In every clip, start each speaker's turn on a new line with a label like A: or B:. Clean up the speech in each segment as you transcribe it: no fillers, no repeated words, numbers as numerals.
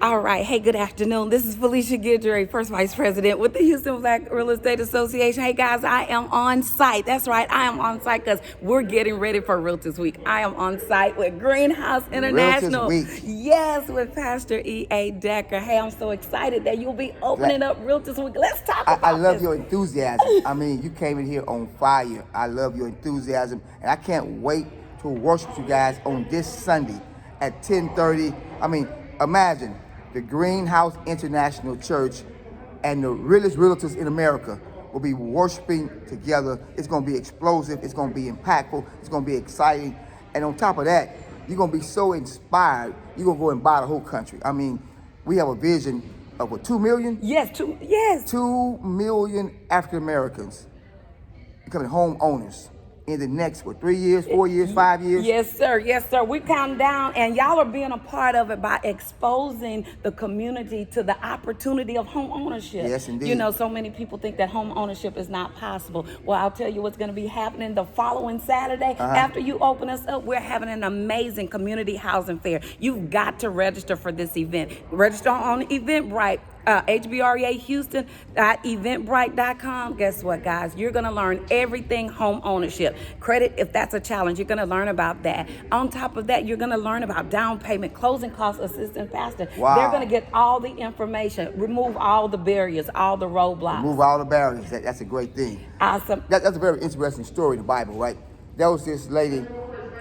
A: All right. Hey, good afternoon. This is Felicia Guidry, First Vice President with the Houston Black Real Estate Association. Hey, guys, I am on site. That's right. I am on site because we're getting ready for Realtist Week. I am on site with Greenhouse International.
B: Realtist Week.
A: Yes, with Pastor E.A. Deckard. Hey, I'm so excited that you'll be opening up Realtist Week. Let's talk about
B: I love
A: this.
B: your enthusiasm. I mean, you came in here on fire. I love your enthusiasm. And I can't wait to worship you guys on this Sunday at 10:30. I mean, imagine the Greenhouse International Church and the realest realtors in America will be worshiping together. It's going to be explosive. It's going to be impactful. It's going to be exciting. And on top of that, you're going to be so inspired, you're going to go and buy the whole country. I mean, we have a vision of what, 2 million?
A: Yes,
B: 2 million African Americans becoming homeowners in the next, 3 years, 4 years, 5 years?
A: Yes, sir. Yes, sir. We count down, and y'all are being a part of it by exposing the community to the opportunity of home ownership.
B: Yes, indeed.
A: You know, so many people think that home ownership is not possible. Well, I'll tell you what's going to be happening the following Saturday. After you open us up, we're having an amazing community housing fair. You've got to register for this event. Register on Eventbrite. HBREA Houston.eventbrite.com. Guess what, guys? You're going to learn everything home ownership. Credit, if that's a challenge, you're going to learn about that. On top of that, you're going to learn about down payment, closing costs, assistant pastor.
B: Wow.
A: They're going to get all the information, remove all the barriers, all the roadblocks.
B: Remove all the barriers. That's a great thing.
A: Awesome.
B: That's a very interesting story in the Bible, right? There was this lady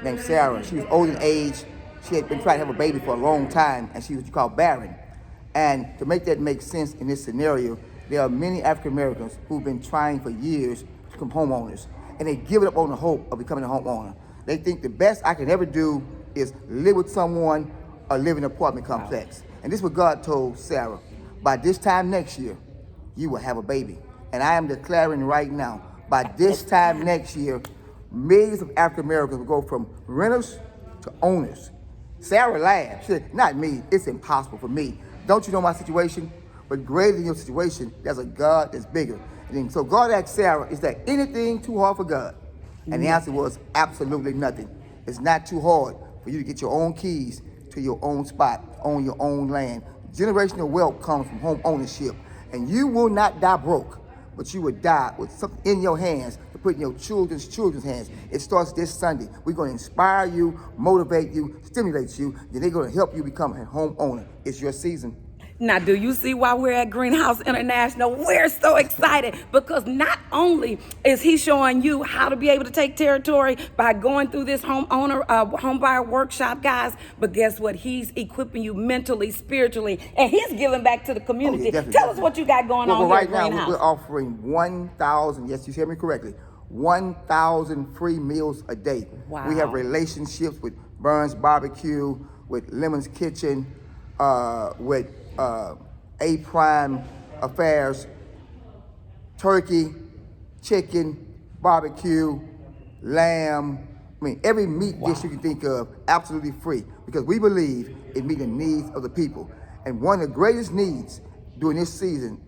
B: named Sarah. She was old in age. She had been trying to have a baby for a long time, and she was called barren. And to make that make sense in this scenario, there are many African Americans who've been trying for years to become homeowners, and they give it up on the hope of becoming a homeowner. They think the best I can ever do is live with someone or live in an apartment complex. And this is what God told Sarah. By this time next year, you will have a baby. And I am declaring right now, by this time next year, millions of African Americans will go from renters to owners. Sarah laughed. She said, not me, it's impossible for me. Don't you know my situation? But greater than your situation, there's a God that's bigger. And then, so God asked Sarah, is there anything too hard for God? And the answer was absolutely nothing. It's not too hard for you to get your own keys to your own spot, on your own land. Generational wealth comes from home ownership. And you will not die broke, but you will die with something in your hands to put in your children's hands. It starts this Sunday. We're going to inspire you, motivate you, stimulate you. Then they're going to help you become a homeowner. It's your season.
A: Now, do you see why we're at Greenhouse International? We're so excited because not only is he showing you how to be able to take territory by going through this home buyer workshop, guys, but guess what? He's equipping you mentally, spiritually, and he's giving back to the community. Tell us what you got going on here
B: right
A: at Greenhouse.
B: Now, we're offering 1,000, yes, you hear me correctly, 1,000 free meals a day.
A: Wow.
B: We have relationships with Burns Barbecue, with Lemon's Kitchen, with A-Prime Affairs, turkey, chicken, barbecue, lamb. I mean, every meat dish you can think of, absolutely free, because we believe it meets the needs of the people. And one of the greatest needs during this season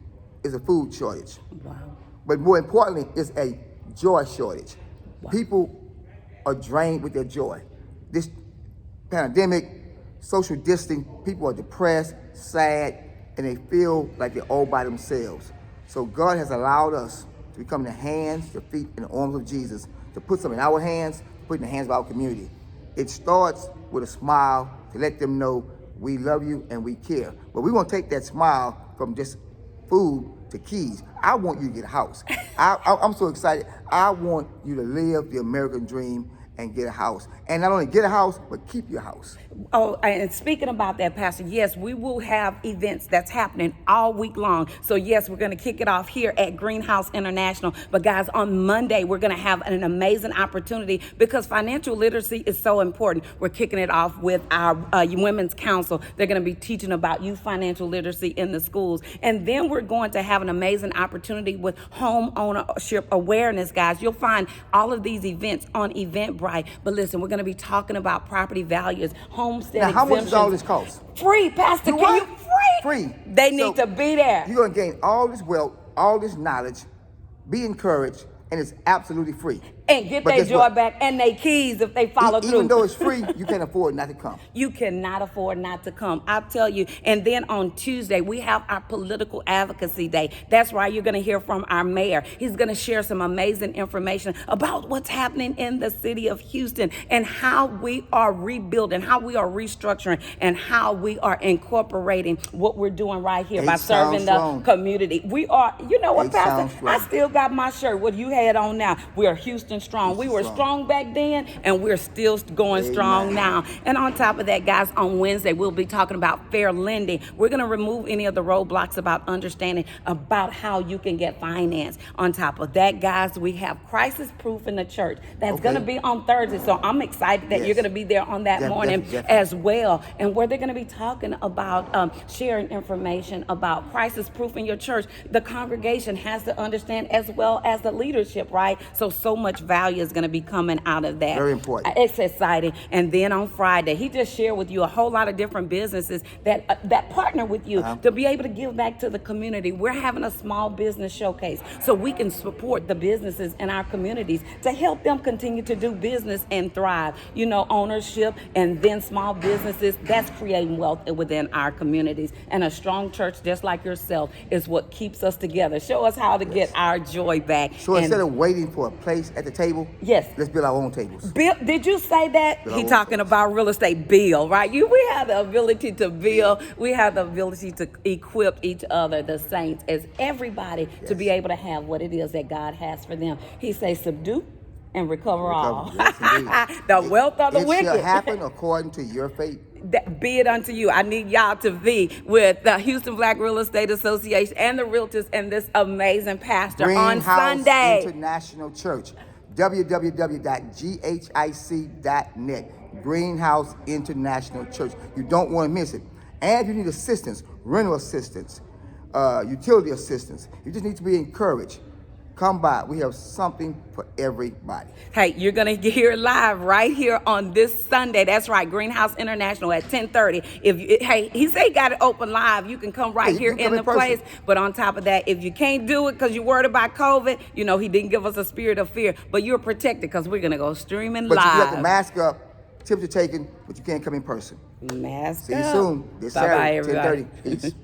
B: is a food shortage.
A: Wow.
B: But more importantly, it's a joy shortage.
A: Wow.
B: People are drained with their joy. This pandemic, social distancing, people are depressed, sad, and they feel like they're all by themselves. So God has allowed us to become the hands, the feet, and the arms of Jesus, to put some in our hands, put in the hands of our community. It starts with a smile to let them know we love you and we care. But we want to take that smile from just food to keys. I want you to get a house. I'm so excited. I want you to live the American dream and get a house. And not only get a house, but keep your house.
A: Oh, and speaking about that, Pastor, yes, we will have events that's happening all week long. So yes, we're going to kick it off here at Greenhouse International. But guys, on Monday, we're going to have an amazing opportunity because financial literacy is so important. We're kicking it off with our Women's Council. They're going to be teaching about youth financial literacy in the schools. And then we're going to have an amazing opportunity with home ownership awareness, guys. You'll find all of these events on Eventbrite. But listen, we're going to be talking about property values, homestead
B: now, how much
A: exemptions.
B: does all this cost?
A: Free, Pastor. Can you
B: Free.
A: They need to be there.
B: You're going to gain all this wealth, all this knowledge, be encouraged, and it's absolutely free.
A: And get
B: But
A: their
B: guess
A: joy
B: what?
A: back and their keys if they follow through.
B: Even though it's free, you can't afford not to come.
A: You cannot afford not to come. I'll tell you. And then on Tuesday, we have our political advocacy day. That's right. You're going to hear from our mayor. He's going to share some amazing information about what's happening in the city of Houston and how we are rebuilding, how we are restructuring, and how we are incorporating what we're doing right here by serving the community. We are, you know what, Pastor? I still got my shirt. What you had on now. We are Houston strong. We were strong back then, and we're still going strong now. And on top of that, guys, on Wednesday, we'll be talking about fair lending. We're going to remove any of the roadblocks about understanding about how you can get finance. On top of that, guys, we have crisis proof in the church. That's going to be on Thursday. So I'm excited that you're going to be there on that morning as well. And where they're going to be talking about sharing information about crisis proof in your church. The congregation has to understand as well as the leadership, right? So much value is going to be coming out of that.
B: Very important.
A: It's exciting. And then on Friday, he just shared with you a whole lot of different businesses that partner with you to be able to give back to the community. We're having a small business showcase so we can support the businesses in our communities to help them continue to do business and thrive. You know, ownership and then small businesses, that's creating wealth within our communities. And a strong church just like yourself is what keeps us together. Show us how to get our joy back.
B: So instead of waiting for a place at the table, let's build our own tables.
A: Did you say that? He talking about real estate build, right? We have the ability to build. We have the ability to equip each other, the saints, as everybody to be able to have what it is that God has for them. He says, subdue and recover all.
B: Yes,
A: the wealth of the wicked.
B: It shall happen according to your faith.
A: Be it unto you. I need y'all to be with the Houston Black Real Estate Association and the Realtist and this amazing pastor on Sunday.
B: International Church, www.ghic.net. Greenhouse International Church. You don't want to miss it. And if you need assistance, rental assistance, utility assistance, you just need to be encouraged. Come by. We have something for everybody.
A: Hey, you're going to hear it live right here on this Sunday. That's right, Greenhouse International at 10:30. He said he got it open live. You can come right here in the place. But on top of that, if you can't do it because you're worried about COVID, you know, he didn't give us a spirit of fear. But you're protected because we're going to go streaming live.
B: But you have to mask up. Tips are taken, but you can't come in person.
A: Mask up.
B: See you soon. This Saturday, 10:30. Peace.